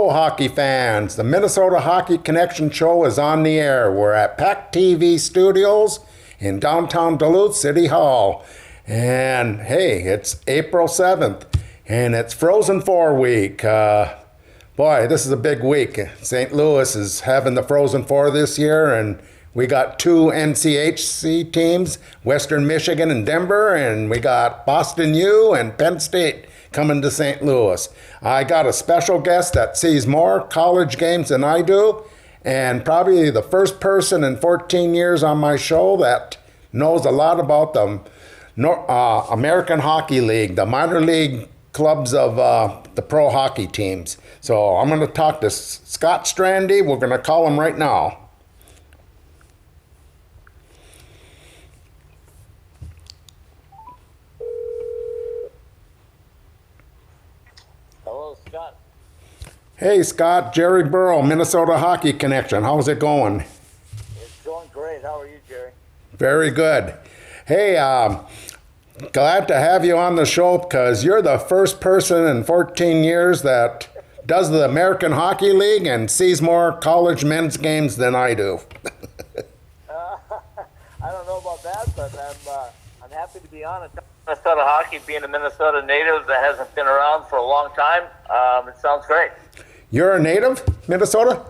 Hello, hockey fans. The Minnesota Hockey Connection Show is on the air. We're at PACT-TV Studios in downtown Duluth City Hall. And hey, it's April 7th, and it's Frozen 4 week. Boy, this is a big week. St. Louis is having the Frozen 4 this year, and we got two NCHC teams, Western Michigan and Denver, and we got Boston U and Penn State coming to St. Louis. I got a special guest that sees more college games than I do, and probably the first person in 14 years on my show that knows a lot about the American Hockey League, the minor league clubs of the pro hockey teams. So I'm going to talk to Scott Strande. We're going to call him right now. Hello, Scott. Hey, Scott, Jerry Borough, Minnesota Hockey Connection. How's it going? It's going great. How are you, Jerry? Very good. Hey, glad to have you on the show because you're the first person in 14 years that does the American Hockey League and sees more college men's games than I do. I don't know about that, but I'm happy to be on it. Minnesota hockey, being a Minnesota native that hasn't been around for a long time, it sounds great. You're a native, Minnesota?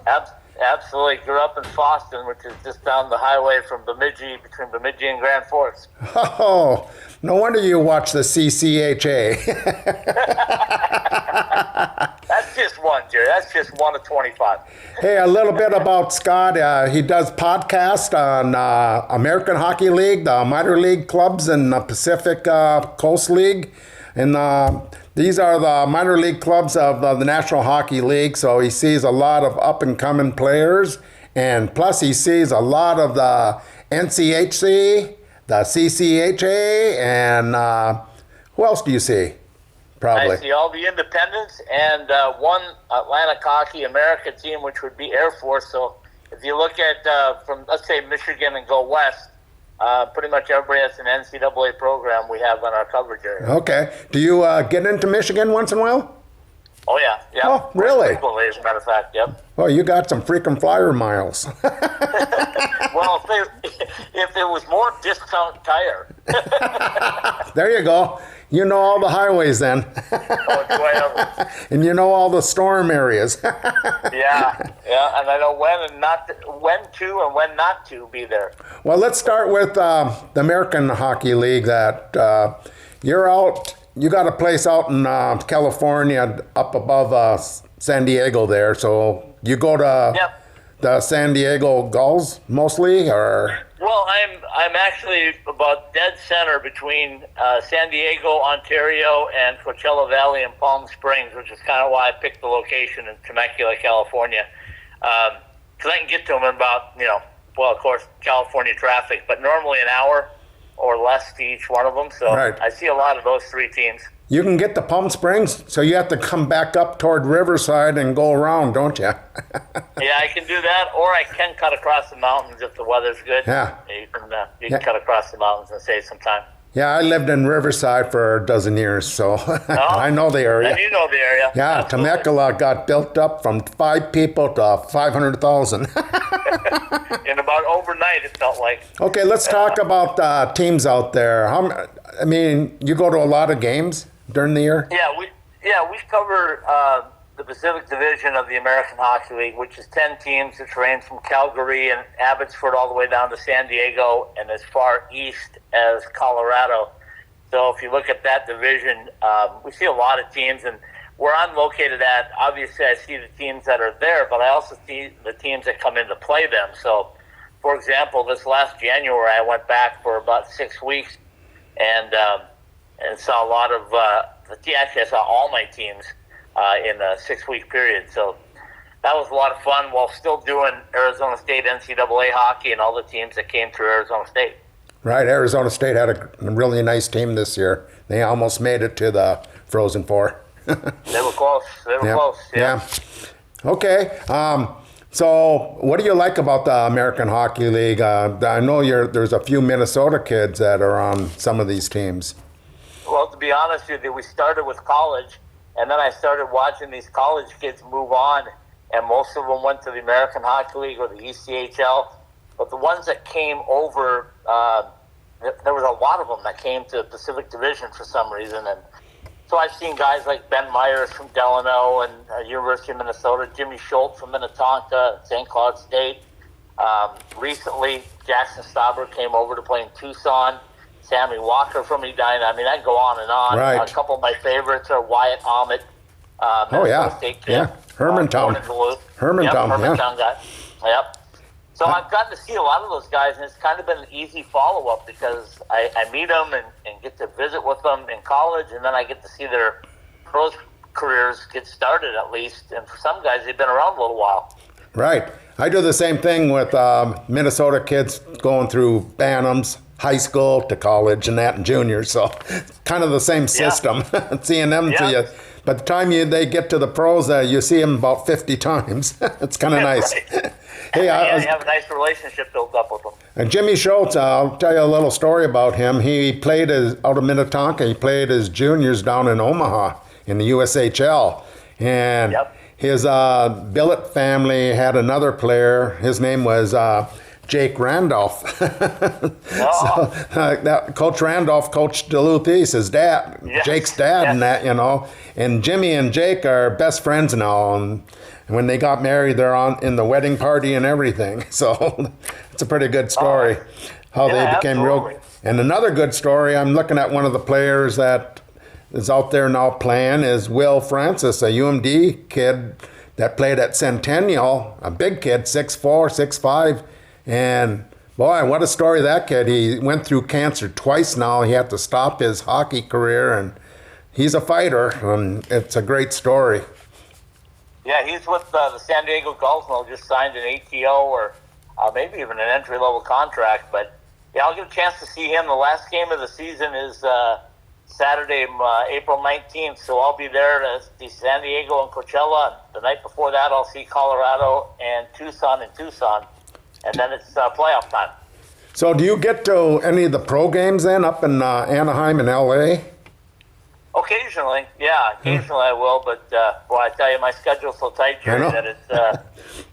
Absolutely. Grew up in Boston, which is just down the highway from Bemidji, between Bemidji and Grand Forks. Oh, no wonder you watch the CCHA. That's just one, Jerry. That's just one of 25. Hey, a little bit about Scott. He does podcasts on American Hockey League, the minor league clubs in the Pacific Coast League. And these are the minor league clubs of the National Hockey League. So he sees a lot of up-and-coming players. And plus he sees a lot of the NCHC, the CCHA, and who else do you see? Probably. I see all the independents and one Atlantic Hockey America team, which would be Air Force. So if you look at from, let's say, Michigan and go west, pretty much everybody that's an NCAA program we have on our coverage area. Okay. Do you get into Michigan once in a while? Oh, yeah. Yeah. Oh, really? Frequently, as a matter of fact, yep. Well, you got some freaking flyer miles. Well, if it was more discount tire. There you go. You know all the highways then. Oh, do I ever. And you know all the storm areas. Yeah, and I know when to and when not to be there. Well, let's start with the American Hockey League that you're out. You got a place out in California up above San Diego there. So you go to the San Diego Gulls mostly, or? Well, I'm actually about dead center between San Diego, Ontario, and Coachella Valley and Palm Springs, which is kind of why I picked the location in Temecula, California. Because I can get to them in about, well, of course, California traffic, but normally an hour or less to each one of them. So right. I see a lot of those three teams. You can get to Palm Springs, so you have to come back up toward Riverside and go around, don't you? Yeah, I can do that, or I can cut across the mountains if the weather's good. Yeah. You can cut across the mountains and save some time. Yeah, I lived in Riverside for a dozen years, so I know the area. And you know the area. Yeah, Absolutely. Temecula got built up from 5 people to 500,000. And about overnight, it felt like. Okay, let's talk about teams out there. You go to a lot of games during the year? We cover the Pacific Division of the American Hockey League, which is 10 teams that range from Calgary and Abbotsford all the way down to San Diego and as far east as Colorado. So if you look at that division, we see a lot of teams, and where I'm located at, obviously I see the teams that are there, but I also see the teams that come in to play them. So, for example, this last January, I went back for about 6 weeks and saw a lot of actually I saw all my teams in a 6-week period. So that was a lot of fun while still doing Arizona State NCAA hockey and all the teams that came through Arizona State. Right, Arizona State had a really nice team this year. They almost made it to the Frozen Four. They were close. Close. Yeah. Okay. So what do you like about the American Hockey League? I know there's a few Minnesota kids that are on some of these teams. Well, to be honest with you, we started with college, And then I started watching these college kids move on, and most of them went to the American Hockey League or the ECHL. But the ones that came over, there was a lot of them that came to the Pacific Division for some reason. And so I've seen guys like Ben Myers from Delano and University of Minnesota, Jimmy Schultz from Minnetonka, St. Cloud State. Recently, Jackson Stauber came over to play in Tucson. Sammy Walker from Edina. I mean, I can go on and on. Right. A couple of my favorites are Wyatt Ahmet. State kid, Hermantown. Hermantown guy. Yep. So I've gotten to see a lot of those guys, and it's kind of been an easy follow-up because I meet them and get to visit with them in college, and then I get to see their pros careers get started at least. And for some guys, they've been around a little while. Right. I do the same thing with Minnesota kids going through Bantams, high school to college and that and juniors. So kind of the same system. Seeing them to you. By the time they get to the pros, you see them about 50 times. It's kind of nice. Right. Hey, you have a nice relationship built up with them. And Jimmy Schultz, I'll tell you a little story about him. He played out of Minnetonka. He played his juniors down in Omaha in the USHL. And his billet family had another player. His name was Jake Randolph. That Coach Randolph coached Duluth East, his dad, Jake's dad, and that, And Jimmy and Jake are best friends now. And when they got married, they're in the wedding party and everything. So it's a pretty good story how they became real. And another good story, I'm looking at one of the players that is out there now playing is Will Francis, a UMD kid that played at Centennial, a big kid, 6'4", 6'5", and boy, what a story that kid. He went through cancer twice now. He had to stop his hockey career, and he's a fighter, and it's a great story. Yeah, he's with the San Diego Gulls now, just signed an ATO or maybe even an entry-level contract. But, yeah, I'll get a chance to see him. The last game of the season is Saturday, April 19th, so I'll be there to see San Diego and Coachella. The night before that, I'll see Colorado and Tucson in Tucson, and then it's playoff time. So do you get to any of the pro games then up in Anaheim and L.A.? Occasionally, occasionally I will, but boy, I tell you, my schedule's so tight, Jerry, that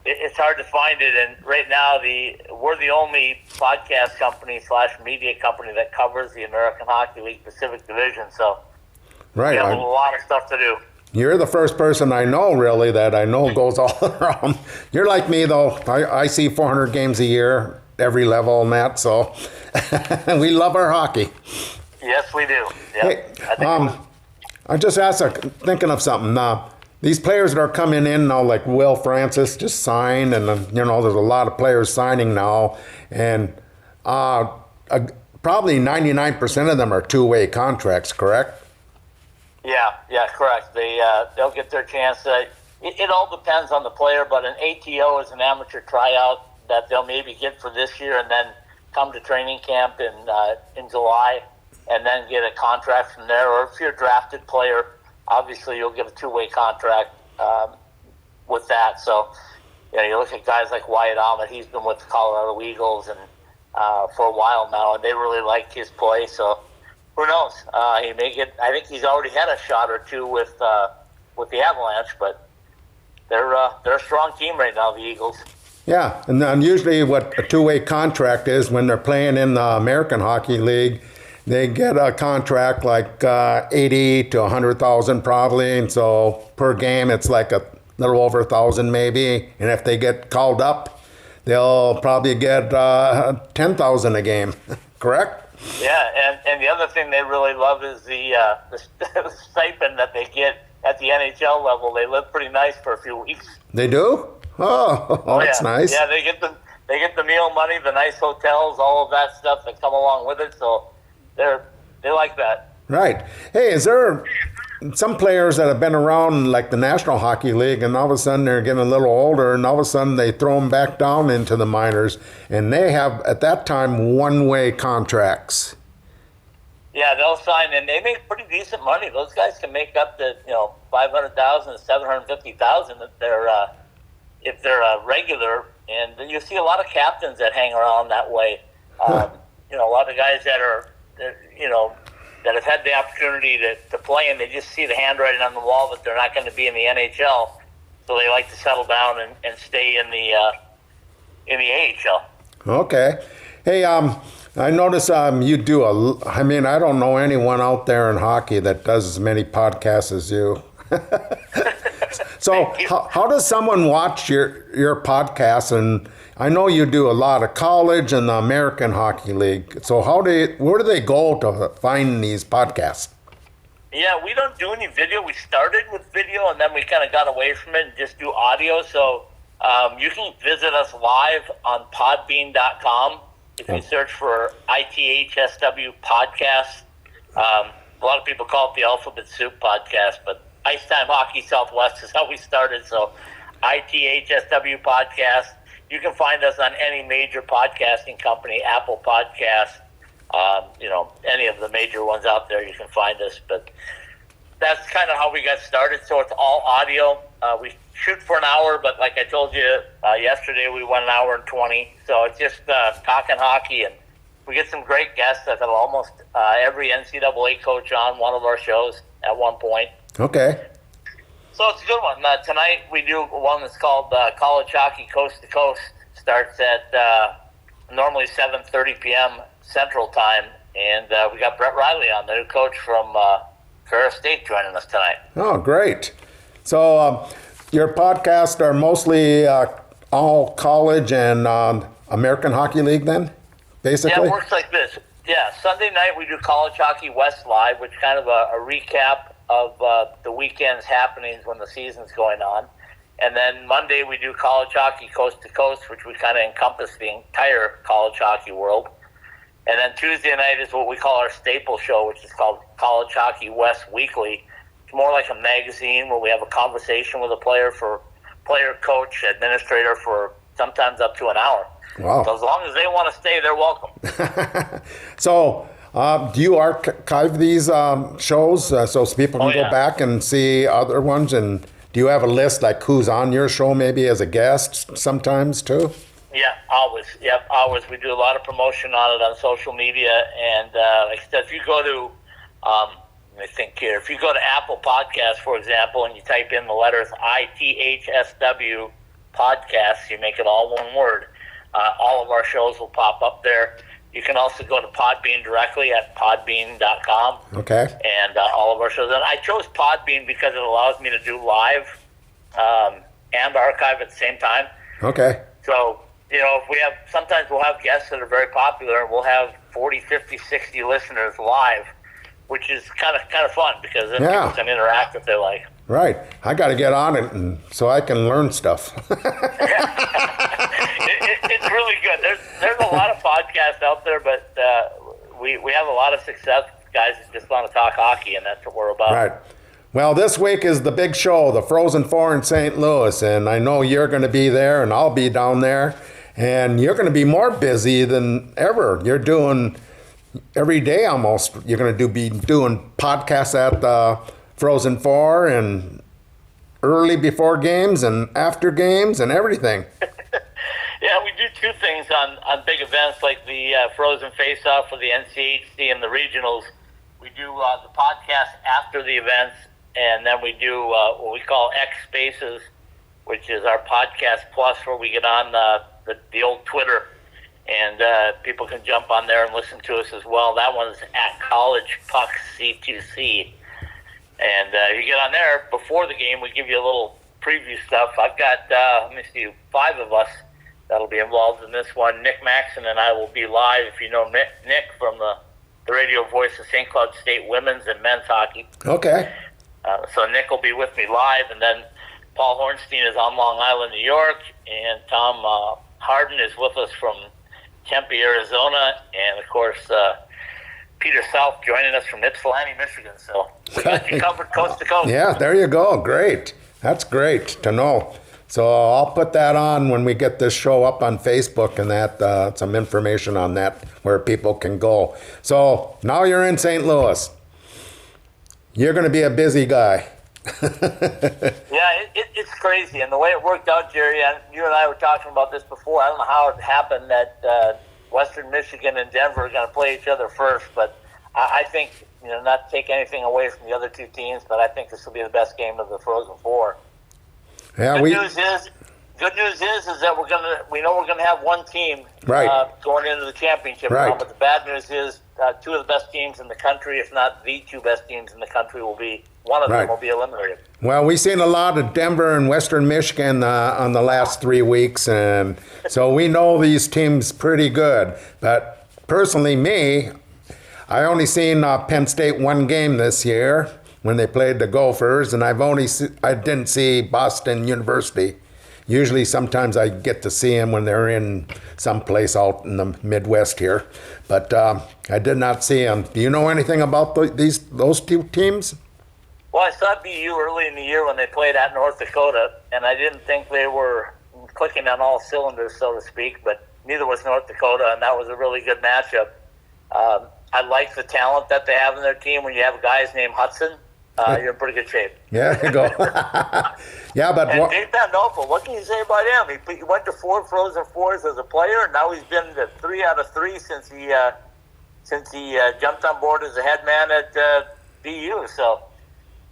it's hard to find it. And right now, we're the only podcast company / media company that covers the American Hockey League Pacific Division. So we have a lot of stuff to do. You're the first person I know, really, that I know goes all around. You're like me, though. I see 400 games a year, every level and that, so we love our hockey. Yes, we do. Hey, I just thinking of something. These players that are coming in now, like Will Francis, just signed, and there's a lot of players signing now, and probably 99% of them are two-way contracts, correct? Yeah, correct. They'll get their chance. It all depends on the player, but an ATO is an amateur tryout that they'll maybe get for this year, and then come to training camp in July, and then get a contract from there. Or if you're a drafted player, obviously you'll get a two-way contract with that. So, you look at guys like Wyatt Ahmet. He's been with the Colorado Eagles and for a while now, and they really like his play. So, who knows? He may get. I think he's already had a shot or two with the Avalanche, but they're a strong team right now, the Eagles. Yeah, and then usually what a two-way contract is when they're playing in the American Hockey League, they get a contract like 80 to 100,000 probably, and so per game it's like a little over 1,000 maybe. And if they get called up, they'll probably get 10,000 a game. Correct? Yeah, and the other thing they really love is the stipend that they get at the NHL level. They live pretty nice for a few weeks. They do? Oh, that's nice. Yeah, they get the meal money, the nice hotels, all of that stuff that come along with it. So they like that. Right. Hey, is there some players that have been around like the National Hockey League, and all of a sudden they're getting a little older, and all of a sudden they throw them back down into the minors, and they have at that time one-way contracts? Yeah, they'll sign, and they make pretty decent money. Those guys can make up to $500,000 to $750,000 if they're regular. And you see a lot of captains that hang around that way. A lot of guys that are that have had the opportunity to play, and they just see the handwriting on the wall that they're not going to be in the NHL, so they like to settle down and stay in the AHL. Okay. Hey, I notice you do I mean, I don't know anyone out there in hockey that does as many podcasts as you. So how does someone watch your podcast? And I know you do a lot of college and the American Hockey League. So where do they go to find these podcasts? Yeah, we don't do any video. We started with video, and then we kind of got away from it and just do audio. So you can visit us live on podbean.com. If you search for ITHSW Podcast. A lot of people call it the Alphabet Soup Podcast, but Icetime Hockey Southwest is how we started. So ITHSW Podcast. You can find us on any major podcasting company, Apple Podcasts, any of the major ones out there, you can find us. But that's kind of how we got started. So it's all audio. We shoot for an hour, but like I told you yesterday, we went an hour and 20. So it's just talking hockey, and we get some great guests. I've had almost every NCAA coach on one of our shows at one point. Okay. So it's a good one. Tonight we do one that's called College Hockey Coast to Coast. Starts at normally 7:30 p.m. Central Time, and we got Brett Riley on, the new coach from Ferris State, joining us tonight. Oh, great. So your podcasts are mostly all college and American Hockey League then, basically? Yeah, it works like this. Yeah, Sunday night we do College Hockey West Live, which is kind of a recap of the weekend's happenings when the season's going on. And then Monday we do College Hockey Coast to Coast, which we kind of encompass the entire college hockey world. And then Tuesday night is what we call our staple show, which is called College Hockey West Weekly. It's more like a magazine where we have a conversation with a player, coach, administrator for sometimes up to an hour. Wow. So as long as they want to stay, they're welcome. So do you archive these shows so people can go back and see other ones? And do you have a list like who's on your show maybe as a guest sometimes too? Yeah, always. Yep, always. We do a lot of promotion on it on social media. And like I said, if you go to, let me think here, if you go to Apple Podcasts, for example, and you type in the letters ITHSW Podcasts, you make it all one word, all of our shows will pop up there. You can also go to Podbean directly at podbean.com. Okay. And all of our shows. And I chose Podbean because it allows me to do live and archive at the same time. Okay. So, sometimes we'll have guests that are very popular, and we'll have 40, 50, 60 listeners live, which is kind of fun because then people can interact if they like. Right. I got to get on it so I can learn stuff. It's really good. There's a lot of podcasts out there, but we have a lot of success guys that just want to talk hockey, and that's what we're about. Right. Well, this week is the big show, the Frozen Four in St. Louis, and I know you're going to be there, and I'll be down there, and you're going to be more busy than ever. You're doing every day almost. You're going to be doing podcasts at the Frozen Four and early before games and after games and everything. Yeah, we do two things on big events like the Frozen Face-Off for the NCHC and the regionals. We do the podcast after the events, and then we do what we call X Spaces, which is our podcast plus, where we get on the old Twitter, and people can jump on there and listen to us as well. That one's at College Puck C2C. And you get on there before the game. We give you a little preview stuff. I've got, 5 of us that'll be involved in this one. Nick Maxon and I will be live. If you know Nick from the radio voice of St. Cloud State women's and men's hockey. Okay. So Nick will be with me live, and then Paul Hornstein is on Long Island, New York, and Tom Harden is with us from Tempe, Arizona, and of course Peter South joining us from Ypsilanti, Michigan. So we got you covered coast to coast. Yeah, there you go. Great. That's great to know. So I'll put that on when we get this show up on Facebook and that some information on that where people can go. So now you're in St. Louis. You're going to be a busy guy. Yeah, it's crazy. And the way it worked out, Jerry, and you and I were talking about this before. I don't know how it happened that Western Michigan and Denver are going to play each other first, but I think, not to take anything away from the other two teams, but I think this will be the best game of the Frozen Four. Yeah, Good news is that we know we're gonna have one team going into the championship round. But the bad news is two of the best teams in the country, if not the two best teams in the country, one of them will be eliminated. Well, we've seen a lot of Denver and Western Michigan on the last 3 weeks, and so we know these teams pretty good. But personally, I only seen Penn State one game this year when they played the Gophers, and I didn't see Boston University. Usually, sometimes I get to see them when they're in some place out in the Midwest here, but I did not see them. Do you know anything about those two teams? Well, I saw BU early in the year when they played at North Dakota, and I didn't think they were clicking on all cylinders, so to speak, but neither was North Dakota, and that was a really good matchup. I like the talent that they have in their team. When you have guys named Hudson, you're in pretty good shape. Yeah, you go. Yeah, but and Dave Van Noppel, what can you say about him? He went to 4 Frozen Fours as a player, and now he's been to 3 out of 3 since he jumped on board as a head man at BU. So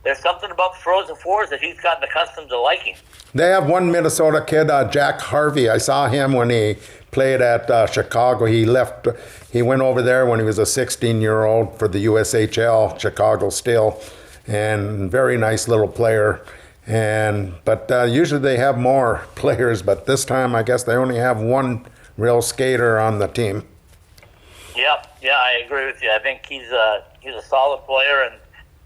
there's something about the Frozen Fours that he's gotten accustomed to liking. They have one Minnesota kid, Jack Harvey. I saw him when he played at Chicago. He went over there when he was a 16-year-old for the USHL, Chicago Steel, and very nice little player. But usually they have more players, but this time I guess they only have one real skater on the team. Yeah, I agree with you. I think he's a solid player, and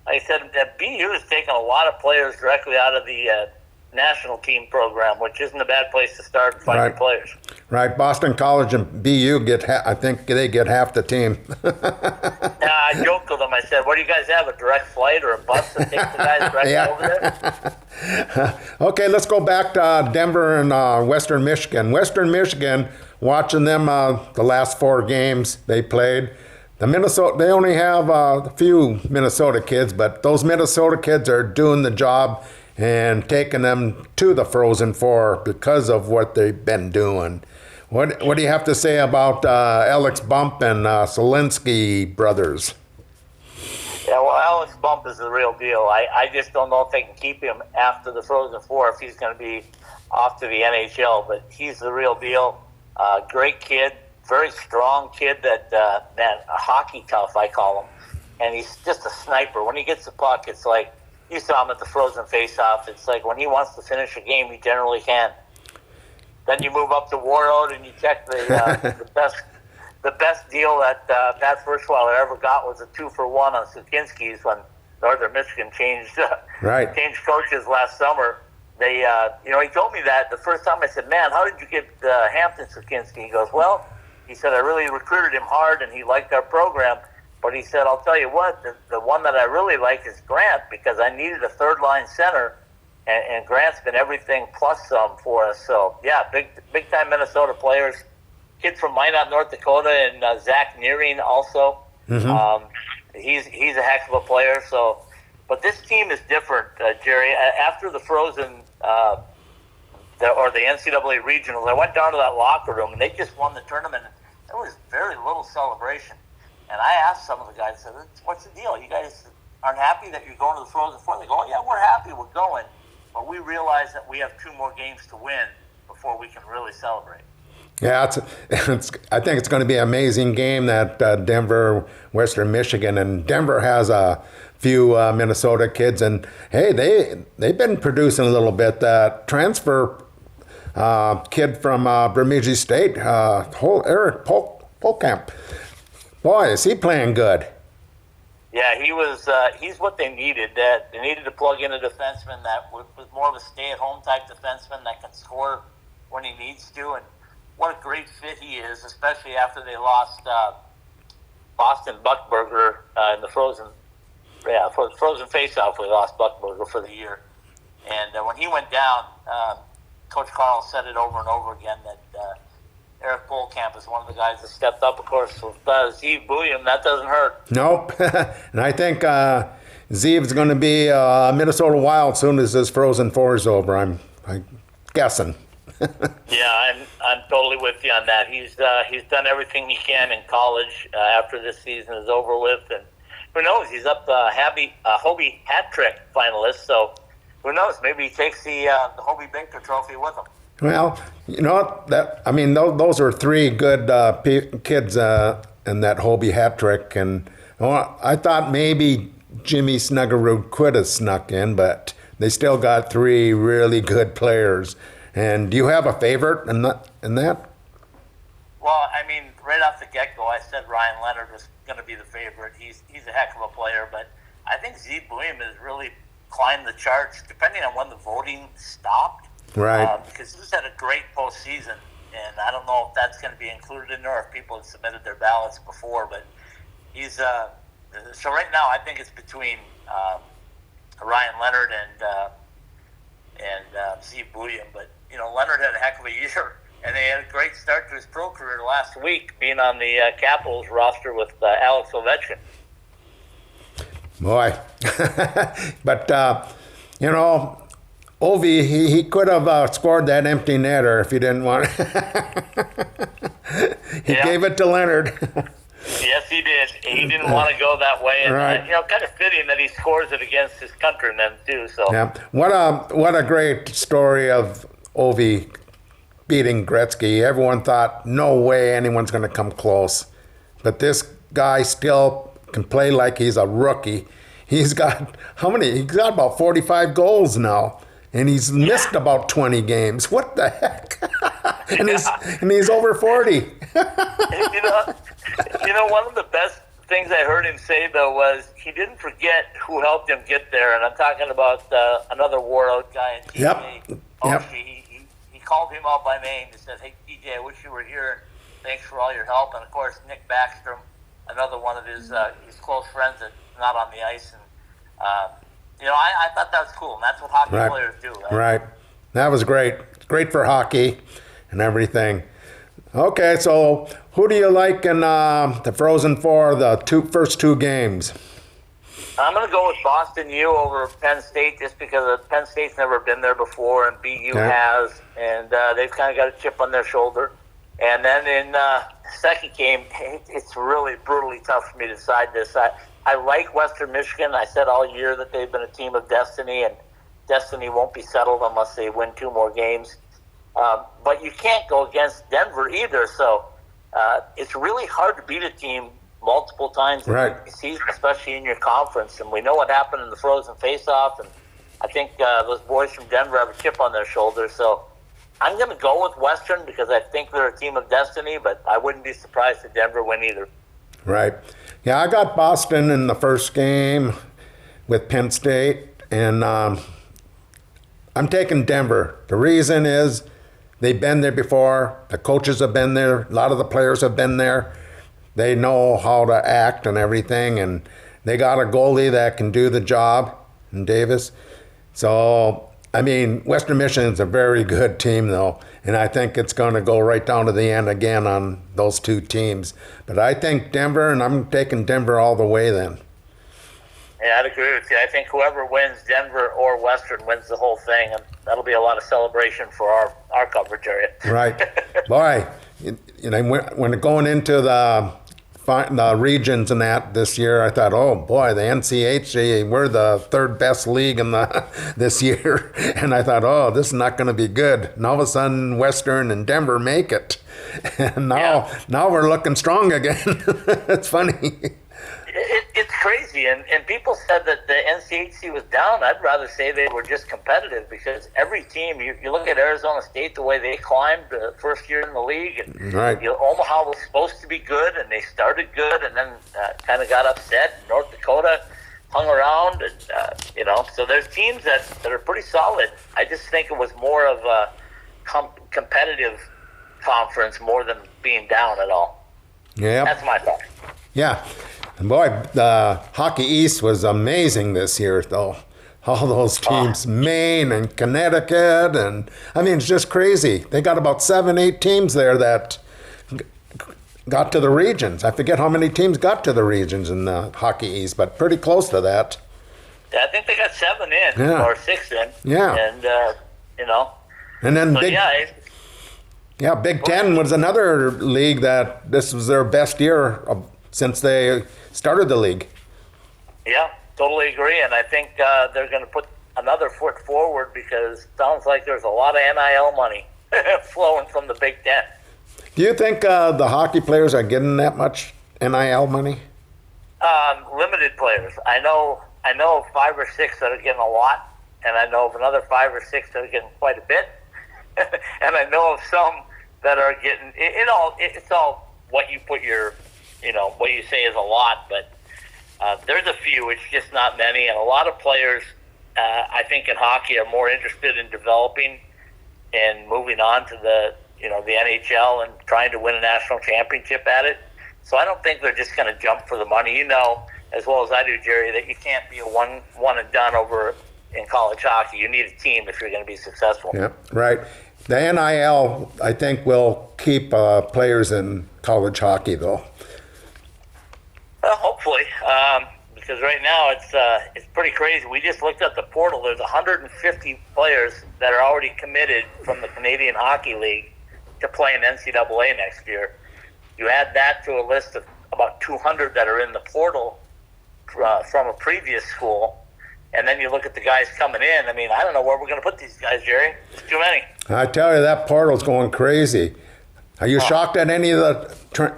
like I said, BU has taken a lot of players directly out of the national team program, which isn't a bad place to start and find your players. Right. Boston College and BU I think they get half the team. I joked with them. I said, what do you guys have, a direct flight or a bus that takes the guys directly over there? Okay, let's go back to Denver and Western Michigan. Western Michigan, watching them the last 4 games they played. They only have a few Minnesota kids, but those Minnesota kids are doing the job and taking them to the Frozen Four because of what they've been doing. What do you have to say about Alex Bump and Solinsky brothers? Yeah, well, Alex Bump is the real deal. I just don't know if they can keep him after the Frozen Four, if he's going to be off to the NHL, but he's the real deal. Great kid, very strong kid that, a hockey tough, I call him. And he's just a sniper. When he gets the puck, it's like, you saw him at the Frozen face-off. It's like when he wants to finish a game, he generally can. Then you move up to Warroad and you check the best deal that Pat Frischweiler ever got was a 2-for-1 on Sukinski's when Northern Michigan changed coaches last summer. They, he told me that the first time. I said, "Man, how did you get Hampton Sukinski?" He goes, "Well," he said, "I really recruited him hard and he liked our program. But he said, I'll tell you what, the one that I really like is Grant because I needed a third-line center, and Grant's been everything plus some for us." So, yeah, big-time Minnesota players. Kid from Minot, North Dakota, and Zach Nearing also. Mm-hmm. He's a heck of a player. So, but this team is different, Jerry. After the Frozen or the NCAA regionals, I went down to that locker room, and they just won the tournament. There was very little celebration. And I asked some of the guys, I said, "What's the deal? You guys aren't happy that you're going to the Frozen Four?" They go, "Oh, yeah, we're happy we're going, but we realize that we have 2 more games to win before we can really celebrate." Yeah, I think it's going to be an amazing game, that Denver, Western Michigan. And Denver has a few Minnesota kids. And, hey, they've been producing a little bit. That transfer kid from Bemidji State, Eric Polkamp. Boy, is he playing good. Yeah, he's what they needed. They needed to plug in a defenseman that was more of a stay-at-home type defenseman that can score when he needs to. And what a great fit he is, especially after they lost Boston Buckberger in the Frozen face-off. We lost Buckberger for the year. And when he went down, Coach Carl said it over and over again that Eric Polkamp is one of the guys that stepped up. Of course, with Zeev Bouillon, that doesn't hurt. Nope. And I think Zeev's going to be Minnesota Wild as soon as this Frozen Four is over. I'm guessing. Yeah, I'm totally with you on that. He's done everything he can in college after this season is over with, and who knows? He's up the Hobie hat trick finalist. So who knows? Maybe he takes the Hobie Baker Trophy with him. Well, you know what? Those are three good kids in that Hobie hat trick, and I thought maybe Jimmy Snuggerud could have snuck in, but they still got three really good players. And do you have a favorite in that? Well, I mean, right off the get-go, I said Ryan Leonard was going to be the favorite. He's a heck of a player, but I think Z William has really climbed the charts, depending on when the voting stopped. Right. Because he's had a great postseason, and I don't know if that's going to be included in there or if people have submitted their ballots before, but he's so right now I think it's between Ryan Leonard and Z William, but you know, Leonard had a heck of a year, and they had a great start to his pro career last week, being on the Capitals roster with Alex Ovechkin. Boy. But, you know, Ovi, he could have scored that empty netter if he didn't want He gave it to Leonard. Yes, he did. He didn't want to go that way, and right. You know, kind of fitting that he scores it against his countrymen too. So yeah, what a great story of Ovi beating Gretzky. Everyone thought, no way anyone's going to come close. But this guy still can play like he's a rookie. He's got, how many? He's got about 45 goals now. And he's missed about 20 games. What the heck? and he's over 40. you know, one of the best things I heard him say, though, was he didn't forget who helped him get there. And I'm talking about another wore-out guy in TJ. Yep. He called him out by name. He said, hey, TJ, I wish you were here, and thanks for all your help. And, of course, Nick Backstrom, another one of his close friends that's not on the ice. And, you know, I thought that was cool, and that's what hockey players do. Right. That was great. Great for hockey and everything. Okay, so who do you like in the Frozen Four, the first two games? I'm going to go with Boston U over Penn State just because Penn State's never been there before and BU has, and they've kind of got a chip on their shoulder. And then in the second game, it's really brutally tough for me to decide this. I like Western Michigan. I said all year that they've been a team of destiny, and destiny won't be settled unless they win two more games. But you can't go against Denver either, so it's really hard to beat a team multiple times in the season, especially in your conference. And we know what happened in the Frozen Face-Off, and I think those boys from Denver have a chip on their shoulder. So I'm going to go with Western because I think they're a team of destiny, but I wouldn't be surprised if Denver win either. Right. Yeah, I got Boston in the first game with Penn State, and I'm taking Denver. The reason is they've been there before. The coaches have been there. A lot of the players have been there. They know how to act and everything, and they got a goalie that can do the job in Davis. So, I mean, Western Michigan's a very good team, though, and I think it's going to go right down to the end again on those two teams. But I think Denver, and I'm taking Denver all the way then. Yeah, I'd agree with you. I think whoever wins, Denver or Western, wins the whole thing, and that'll be a lot of celebration for our coverage area. Right. Boy, you know, when going into the regions and that this year, I thought, oh boy, the NCHC, we're the third best league in this year. And I thought, oh, this is not going to be good. And all of a sudden, Western and Denver make it. And now we're looking strong again. It's funny. It's crazy, and people said that the NCHC was down. I'd rather say they were just competitive because every team, you look at Arizona State, the way they climbed the first year in the league, and Omaha was supposed to be good, and they started good, and then kind of got upset. North Dakota hung around, and you know, so there's teams that are pretty solid. I just think it was more of a competitive conference more than being down at all. Yeah, that's my thought. Yeah. And boy, the Hockey East was amazing this year, though. All those teams, Maine and Connecticut, and I mean, it's just crazy. They got about 7-8 teams there that got to the regions. I forget how many teams got to the regions in the Hockey East, but pretty close to that. Yeah, I think they got 7 in or 6 in. Yeah. And, you know. And then so, Yeah, Big Ten was another league that this was their best year since they started the league. Yeah, totally agree. And I think they're going to put another foot forward because it sounds like there's a lot of NIL money flowing from the Big Ten. Do you think the hockey players are getting that much NIL money? Limited players. I know of 5 or 6 that are getting a lot, and I know of another 5 or 6 that are getting quite a bit, and I know of some that are getting. It's all what you put your, what you say is a lot, but there's a few. It's just not many, and a lot of players, I think, in hockey are more interested in developing and moving on to the NHL and trying to win a national championship at it. So I don't think they're just going to jump for the money. You know as well as I do, Jerry, that you can't be a one and done over in college hockey. You need a team if you're going to be successful. Yeah, right. The NIL, I think, will keep players in college hockey, though. Well, hopefully, because right now it's pretty crazy. We just looked at the portal. There's 150 players that are already committed from the Canadian Hockey League to play in NCAA next year. You add that to a list of about 200 that are in the portal from a previous school, and then you look at the guys coming in. I mean, I don't know where we're going to put these guys, Jerry. It's too many. I tell you, that portal's going crazy. Are you shocked at any of the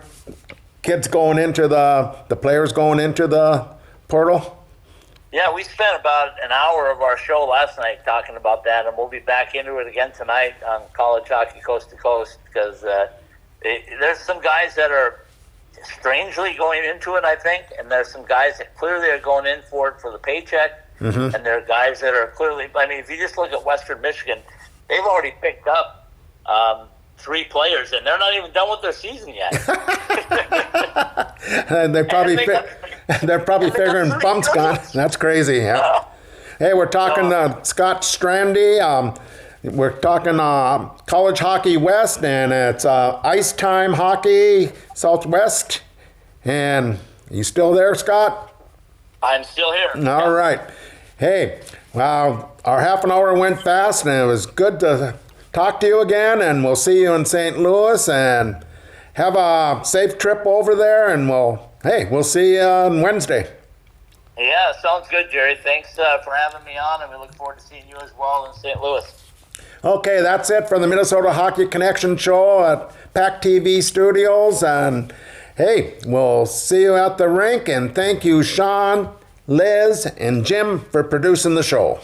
kids going into the players going into the portal? Yeah, we spent about an hour of our show last night talking about that, and we'll be back into it again tonight on College Hockey Coast to Coast, because there's some guys that are strangely going into it, I think, and there's some guys that clearly are going in for it for the paycheck, and there are guys that are clearly, I mean, if you just look at Western Michigan, they've already picked up 3 players, and they're not even done with their season yet. And they're probably figuring bump's gone. That's crazy. Yeah. Hey, we're talking Scott Strande. We're talking College Hockey West, and it's Ice Time Hockey Southwest. And you still there, Scott? I'm still here. All right. Hey, well, our half an hour went fast, and it was good to talk to you again, and we'll see you in St. Louis, and have a safe trip over there, and we'll see you on Wednesday. Yeah, sounds good, Jerry. Thanks for having me on, and we look forward to seeing you as well in St. Louis. Okay, that's it for the Minnesota Hockey Connection show at PACT-TV Studios. And hey, we'll see you at the rink. And thank you, Sean, Liz, and Jim for producing the show.